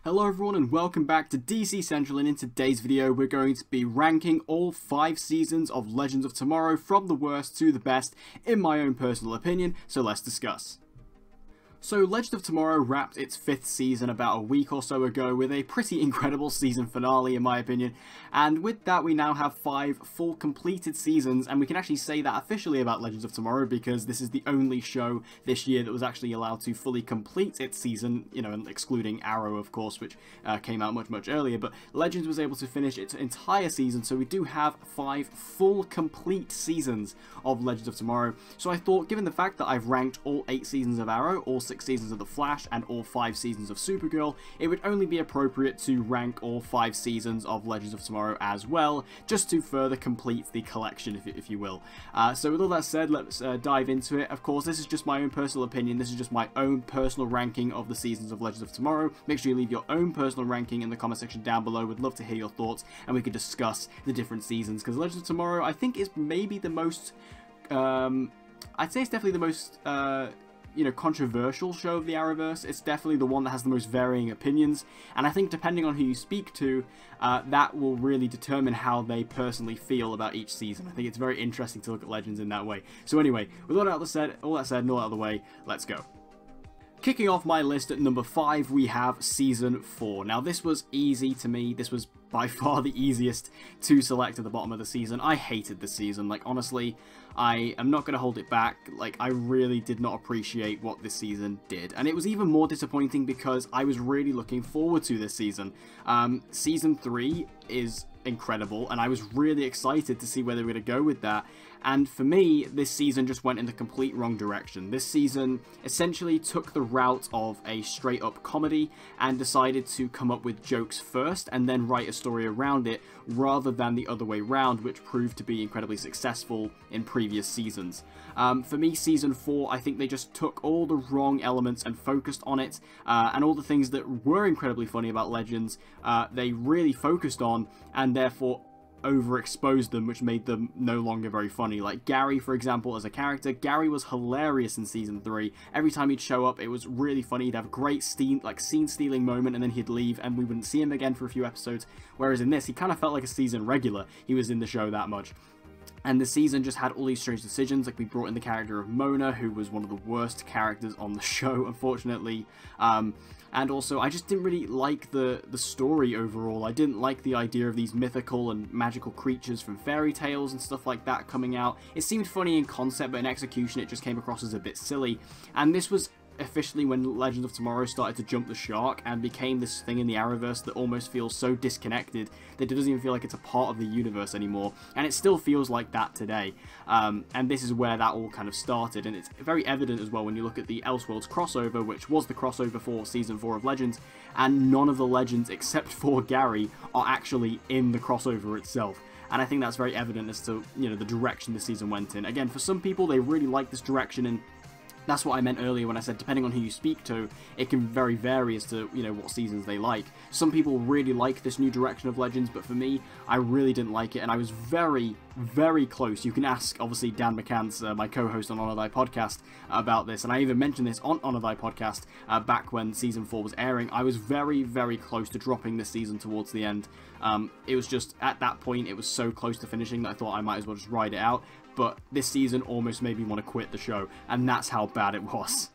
Hello everyone and welcome back to DC Central, and in today's video we're going to be ranking all 5 seasons of Legends of Tomorrow from the worst to the best in my own personal opinion, so let's discuss. So Legend of Tomorrow wrapped its 5th season about a week or so ago with a pretty incredible season finale in my opinion, and with that we now have 5 full completed seasons, and we can actually say that officially about Legends of Tomorrow because this is the only show this year that was actually allowed to fully complete its season, you know, excluding Arrow of course, which came out much earlier, but Legends was able to finish its entire season, so we do have 5 full complete seasons of Legends of Tomorrow. So I thought, given the fact that I've ranked all 8 seasons of Arrow, all 6 seasons of The Flash, and all 5 seasons of Supergirl, it would only be appropriate to rank all 5 seasons of Legends of Tomorrow as well, just to further complete the collection, if you will. So with all that said, let's dive into it. Of course, this is just my own personal opinion, this is just my own personal ranking of the seasons of Legends of Tomorrow. Make sure you leave your own personal ranking in the comment section down below, would love to hear your thoughts, and we could discuss the different seasons, because Legends of Tomorrow, I think, is maybe the most, I'd say it's definitely the most, you know, controversial show of the Arrowverse. It's definitely the one that has the most varying opinions, and I think depending on who you speak to, that will really determine how they personally feel about each season. I think it's very interesting to look at Legends in that way. So anyway, with all that said and all out of the way, let's go. Kicking off my list at number 5, we have Season 4. Now this was easy to me, this was by far the easiest to select at the bottom of the season. I hated this season, like honestly, I am not going to hold it back, like I really did not appreciate what this season did. And it was even more disappointing because I was really looking forward to this season. Season 3 is incredible, and I was really excited to see where they were going to go with that. And for me, this season just went in the complete wrong direction. This season essentially took the route of a straight-up comedy and decided to come up with jokes first and then write a story around it, rather than the other way round, which proved to be incredibly successful in previous seasons. For me, Season 4, I think they just took all the wrong elements and focused on it, and all the things that were incredibly funny about Legends, they really focused on, and therefore overexposed them, which made them no longer very funny. Like Gary, for example, as a character, Gary was hilarious in Season 3. Every time he'd show up, it was really funny. He'd have a great scene-stealing moment, and then he'd leave, and we wouldn't see him again for a few episodes. Whereas in this, he kind of felt like a season regular. He was in the show that much. And the season just had all these strange decisions, like we brought in the character of Mona, who was one of the worst characters on the show, unfortunately. And also, I just didn't really like the story overall. I didn't like the idea of these mythical and magical creatures from fairy tales and stuff like that coming out. It seemed funny in concept, but in execution it just came across as a bit silly. And this was officially when Legends of Tomorrow started to jump the shark and became this thing in the Arrowverse that almost feels so disconnected that it doesn't even feel like it's a part of the universe anymore, and it still feels like that today. And this is where that all kind of started, and it's very evident as well when you look at the Elseworlds crossover, which was the crossover for Season 4 of Legends, and none of the Legends except for Gary are actually in the crossover itself. And I think that's very evident as to, you know, the direction the season went in. Again, for some people, they really like this direction, and that's what I meant earlier when I said depending on who you speak to, it can very vary as to, you know, what seasons they like. Some people really like this new direction of Legends, but for me, I really didn't like it, and I was very, very close. You can ask, obviously, Dan McCants, my co-host on Honor Thy Podcast, about this, and I even mentioned this on Honor Thy Podcast back when Season 4 was airing. I was very, very close to dropping this season towards the end. It was just, at that point, it was so close to finishing that I thought I might as well just ride it out. But this season almost made me want to quit the show, and that's how bad it was.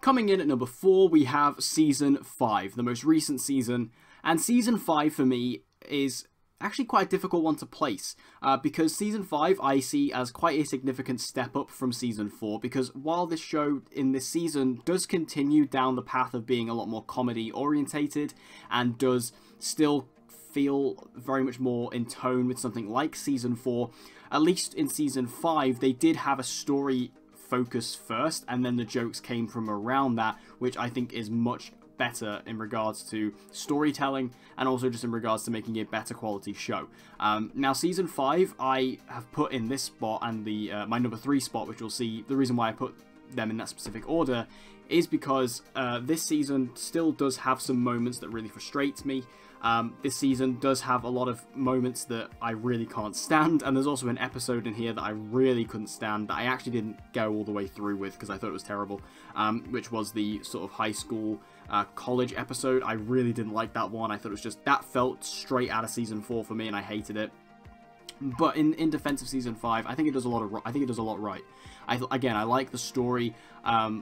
Coming in at number 4, we have Season 5, the most recent season, and Season 5 for me is actually quite a difficult one to place, because Season 5 I see as quite a significant step up from Season 4, because while this show in this season does continue down the path of being a lot more comedy orientated, and does still feel very much more in tone with something like Season 4, at least in Season 5, they did have a story focus first, and then the jokes came from around that, which I think is much better in regards to storytelling, and also just in regards to making a better quality show. Now, Season 5, I have put in this spot, and the my number 3 spot, which you'll see, the reason why I put them in that specific order is because this season still does have some moments that really frustrates me. This season does have a lot of moments that I really can't stand, and there's also an episode in here that I really couldn't stand that I actually didn't go all the way through with because I thought it was terrible, which was the sort of high school college episode. I really didn't like that one. I thought it was just, that felt straight out of season 4 for me, and I hated it. But in defense of season 5, I think it does a lot right. Again, I like the story.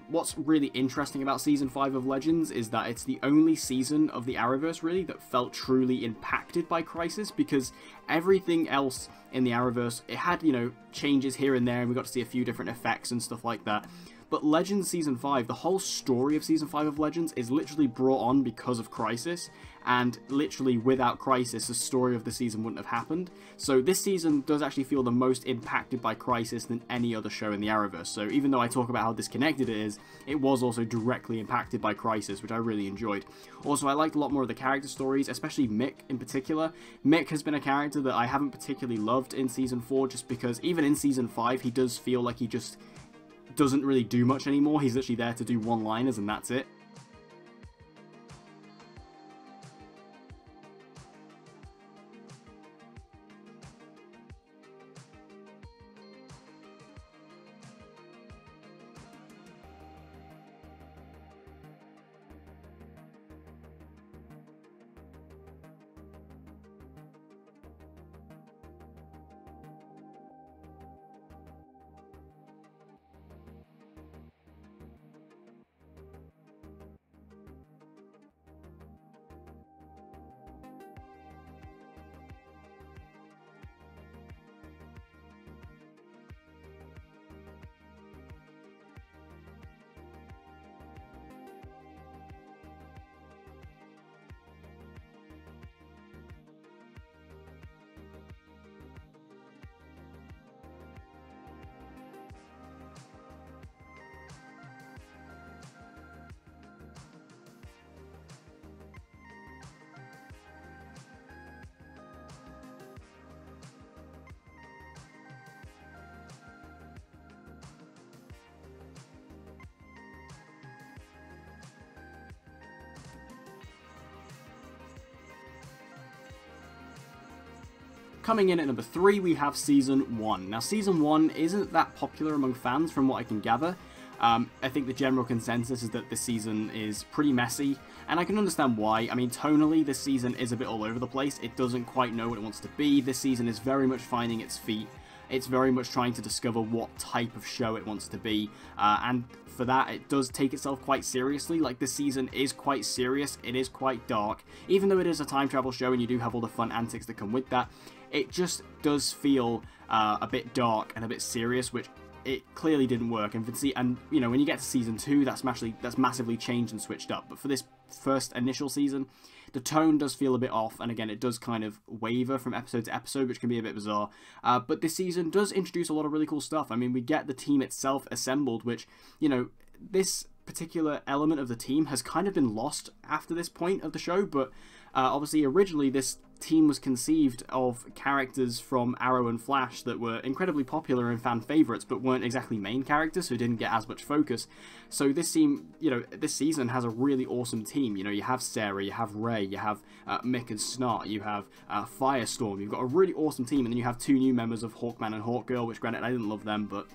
What's really interesting about season 5 of Legends is that it's the only season of the Arrowverse really that felt truly impacted by Crisis, because everything else in the Arrowverse, it had, you know, changes here and there, and we got to see a few different effects and stuff like that. But Legends Season 5, the whole story of Season 5 of Legends is literally brought on because of Crisis, and literally without Crisis, the story of the season wouldn't have happened. So this season does actually feel the most impacted by Crisis than any other show in the Arrowverse. So even though I talk about how disconnected it is, it was also directly impacted by Crisis, which I really enjoyed. Also, I liked a lot more of the character stories, especially Mick in particular. Mick has been a character that I haven't particularly loved in Season 4, just because even in Season 5, he does feel like he just doesn't really do much anymore. He's literally there to do one-liners and that's it. Coming in at number 3, we have Season 1. Now, Season 1 isn't that popular among fans from what I can gather. I think the general consensus is that this season is pretty messy, and I can understand why. I mean, tonally, this season is a bit all over the place. It doesn't quite know what it wants to be. This season is very much finding its feet. It's very much trying to discover what type of show it wants to be, and for that, it does take itself quite seriously. Like, this season is quite serious, it is quite dark. Even though it is a time travel show and you do have all the fun antics that come with that, it just does feel a bit dark and a bit serious, which it clearly didn't work. And you know, when you get to Season 2, that's massively changed and switched up. But for this first initial season, the tone does feel a bit off, and again, it does kind of waver from episode to episode, which can be a bit bizarre. But this season does introduce a lot of really cool stuff. I mean, we get the team itself assembled, which, you know, this particular element of the team has kind of been lost after this point of the show, but obviously originally this team was conceived of characters from Arrow and Flash that were incredibly popular and fan favorites, but weren't exactly main characters, so didn't get as much focus. So this team, you know, this season has a really awesome team. You know, you have Sarah, you have Ray, you have Mick and Snart, you have Firestorm. You've got a really awesome team, and then you have 2 new members of Hawkman and Hawkgirl, which granted I didn't love them, but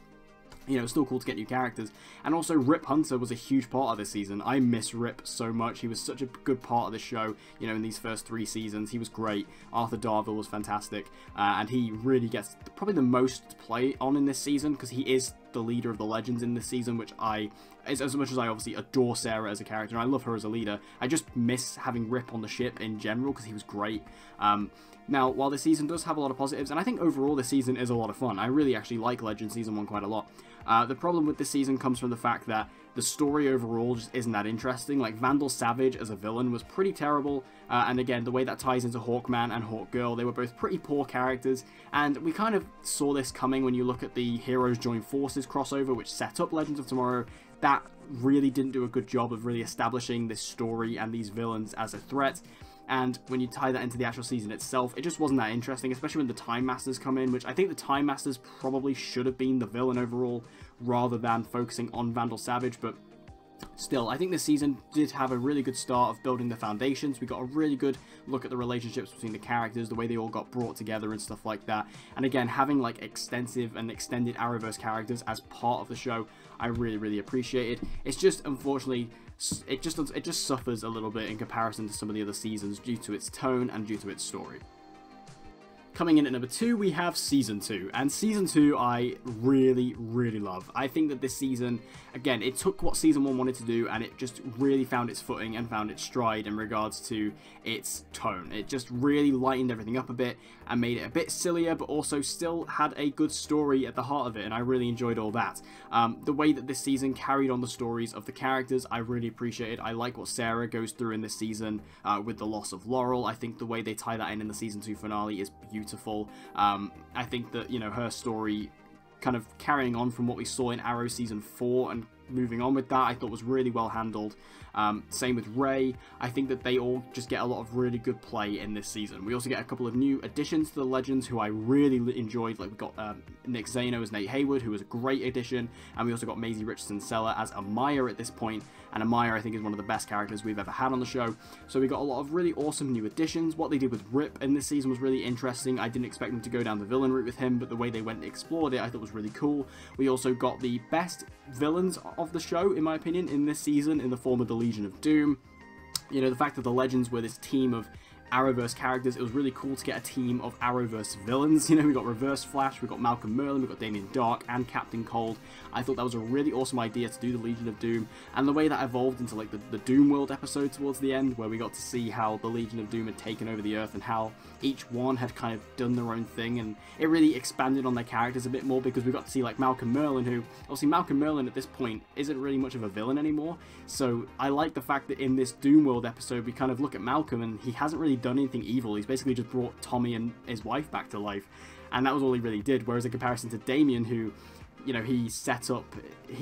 you know, it's still cool to get new characters. And also, Rip Hunter was a huge part of this season. I miss Rip so much. He was such a good part of the show, you know, in these first 3 seasons. He was great. Arthur Darvill was fantastic. And he really gets probably the most to play on in this season, because he is the leader of the Legends in this season, which as much as I obviously adore Sarah as a character, and I love her as a leader, I just miss having Rip on the ship in general, because he was great. Now, while this season does have a lot of positives, and I think overall this season is a lot of fun, I really actually like Legends Season 1 quite a lot. The problem with this season comes from the fact that the story overall just isn't that interesting. Like, Vandal Savage as a villain was pretty terrible, and again, the way that ties into Hawkman and Hawkgirl, they were both pretty poor characters, and we kind of saw this coming when you look at the Heroes Join Forces crossover, which set up Legends of Tomorrow. That really didn't do a good job of really establishing this story and these villains as a threat. And when you tie that into the actual season itself, it just wasn't that interesting, especially when the Time Masters come in, which I think the Time Masters probably should have been the villain overall, rather than focusing on Vandal Savage, but Still, I think this season did have a really good start of building the foundations. We got a really good look at the relationships between the characters, the way they all got brought together and stuff like that. And again, having like extensive and extended Arrowverse characters as part of the show, I really appreciated. It's just, unfortunately, it just suffers a little bit in comparison to some of the other seasons due to its tone and due to its story. Coming in at number 2, we have Season 2, and Season 2 I really love. I think that this season, again, it took what Season 1 wanted to do, and it just really found its footing and found its stride in regards to its tone. It just really lightened everything up a bit and made it a bit sillier, but also still had a good story at the heart of it, and I really enjoyed all that. The way that this season carried on the stories of the characters, I really appreciated. I like what Sarah goes through in this season with the loss of Laurel. I think the way they tie that in the Season 2 finale is beautiful. I think that, you know, her story kind of carrying on from what we saw in Arrow Season 4 and moving on with that, I thought was really well handled. Same with Ray. I think that they all just get a lot of really good play in this season. We also get a couple of new additions to the Legends who I really enjoyed. Like, we got Nick Zano as Nate Haywood, who was a great addition, and we also got Maisie Richardson-Seller as Amaya at this point, and Amaya I think is one of the best characters we've ever had on the show. So we got a lot of really awesome new additions. What they did with Rip in this season was really interesting. I didn't expect them to go down the villain route with him, but the way they went and explored it I thought was really cool. We also got the best villains of the show, in my opinion, in this season in the form of the Legion of Doom. You know, the fact that the Legends were this team of Arrowverse characters, it was really cool to get a team of Arrowverse villains. You know, we got Reverse Flash, we got Malcolm Merlin, we got Damien Dark, and Captain Cold. I thought that was a really awesome idea to do the Legion of Doom, and the way that evolved into like the Doom World episode towards the end, where we got to see how the Legion of Doom had taken over the Earth and how each one had kind of done their own thing, and it really expanded on their characters a bit more, because we got to see like Malcolm Merlin, who, obviously Malcolm Merlin at this point isn't really much of a villain anymore, so I like the fact that in this Doom World episode we kind of look at Malcolm and he hasn't really done anything evil. He's basically just brought Tommy and his wife back to life, and that was all he really did. Whereas in comparison to Damien, who, you know, he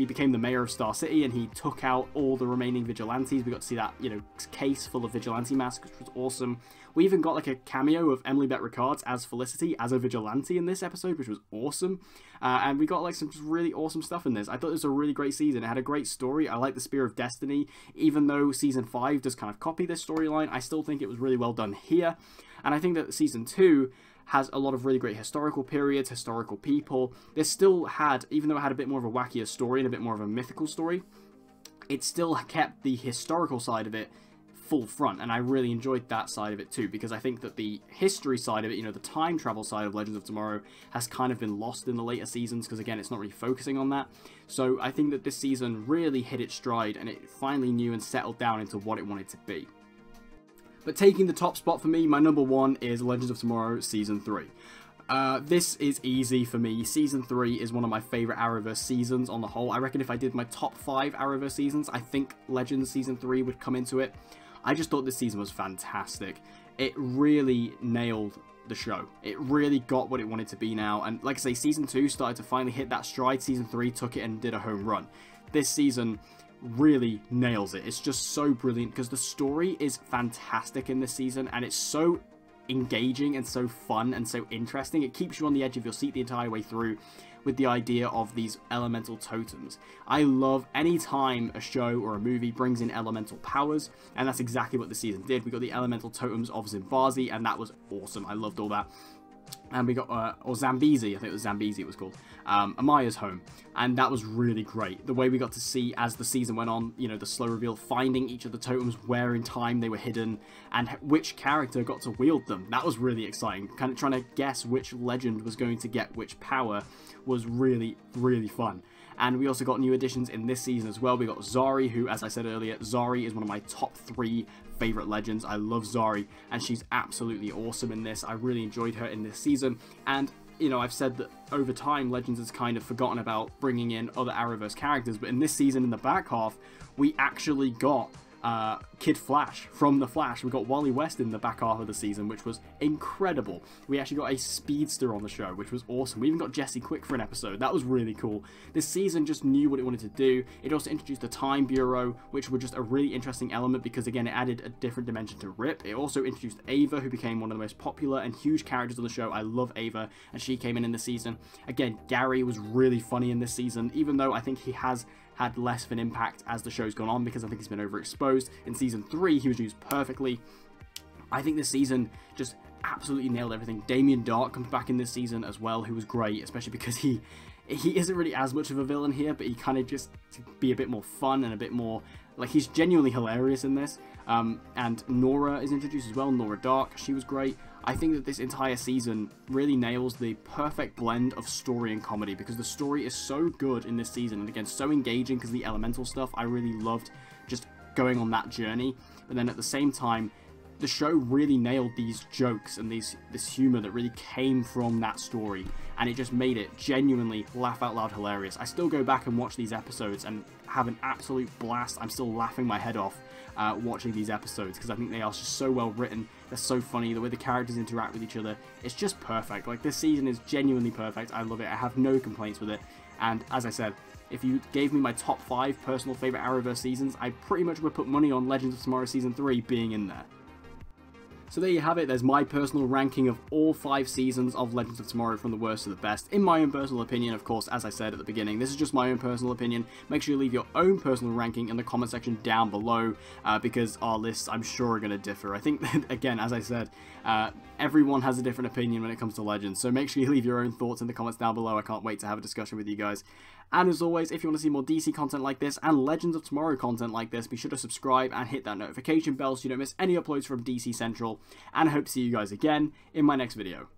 became the mayor of Star City and he took out all the remaining vigilantes. We got to see that, you know, case full of vigilante masks, which was awesome. We even got like a cameo of Emily Bett Rickards as Felicity as a vigilante in this episode, which was awesome. And we got like some just really awesome stuff in this. I thought it was a really great season. It had a great story. I like the Spear of Destiny. Even though Season 5 does kind of copy this storyline, I still think it was really well done here. And I think that Season 2 has a lot of really great historical periods, historical people. This still had, even though it had a bit more of a wackier story and a bit more of a mythical story, it still kept the historical side of it full front, and I really enjoyed that side of it too, because I think that the history side of it, you know, the time travel side of Legends of Tomorrow has kind of been lost in the later seasons, because again, it's not really focusing on that. So I think that this season really hit its stride, and it finally knew and settled down into what it wanted to be. But taking the top spot for me, my number 1 is Legends of Tomorrow Season 3. This is easy for me. Season 3 is one of my favourite Arrowverse seasons on the whole. I reckon if I did my top 5 Arrowverse seasons, I think Legends Season 3 would come into it. I just thought this season was fantastic. It really nailed the show. It really got what it wanted to be now, and like I say, Season 2 started to finally hit that stride. Season 3 took it and did a home run. This season really nails it. It's just so brilliant, because the story is fantastic in this season, and it's so engaging and so fun and so interesting. It keeps you on the edge of your seat the entire way through with the idea of these elemental totems. I love any time a show or a movie brings in elemental powers, and that's exactly what the season did. We got the elemental totems of Zimbazi, and that was awesome. I loved all that. And we got, or Zambezi, I think it was Zambezi it was called, Amaya's home, and that was really great. The way we got to see as the season went on, you know, the slow reveal, finding each of the totems, where in time they were hidden, and which character got to wield them. That was really exciting. Kind of trying to guess which legend was going to get which power was really fun. And we also got new additions in this season as well. We got Zari, who, as I said earlier, Zari is one of my top 3 favorite legends. I love Zari, and she's absolutely awesome in this. I really enjoyed her in this season, and you know, I've said that over time Legends has kind of forgotten about bringing in other Arrowverse characters, but in this season, in the back half, we actually got Kid Flash from The Flash. We got Wally West in the back half of the season, which was incredible. We actually got a speedster on the show, which was awesome. We even got Jesse Quick for an episode. That was really cool. This season just knew what it wanted to do. It also introduced the Time Bureau, which was just a really interesting element, because again, it added a different dimension to Rip. It also introduced Ava, who became one of the most popular and huge characters on the show. I love Ava, and she came in the season. Again, Gary was really funny in this season, even though I think he has had less of an impact as the show's gone on, because I think he's been overexposed. In Season 3, he was used perfectly. I think this season just absolutely nailed everything. Damien Dark comes back in this season as well, who was great, especially because he isn't really as much of a villain here, but he kind of just to be a bit more fun and a bit more, like, he's genuinely hilarious in this. And Nora is introduced as well, Nora Dark, she was great. I think that this entire season really nails the perfect blend of story and comedy, because the story is so good in this season, and again, so engaging because the elemental stuff, I really loved just going on that journey. But then at the same time, the show really nailed these jokes and this humor that really came from that story, and it just made it genuinely laugh out loud hilarious. I still go back and watch these episodes and have an absolute blast. I'm still laughing my head off watching these episodes, because I think they are just so well written. They're so funny. The way the characters interact with each other, it's just perfect. Like, this season is genuinely perfect. I love it. I have no complaints with it. And as I said, if you gave me my top 5 personal favorite Arrowverse seasons, I pretty much would put money on Legends of Tomorrow Season 3 being in there. So there you have it. There's my personal ranking of all 5 seasons of Legends of Tomorrow from the worst to the best. In my own personal opinion, of course, as I said at the beginning, this is just my own personal opinion. Make sure you leave your own personal ranking in the comment section down below, because our lists, I'm sure, are going to differ. I think that, again, as I said, everyone has a different opinion when it comes to Legends, so make sure you leave your own thoughts in the comments down below. I can't wait to have a discussion with you guys. And as always, if you want to see more DC content like this and Legends of Tomorrow content like this, be sure to subscribe and hit that notification bell so you don't miss any uploads from DC Central. And I hope to see you guys again in my next video.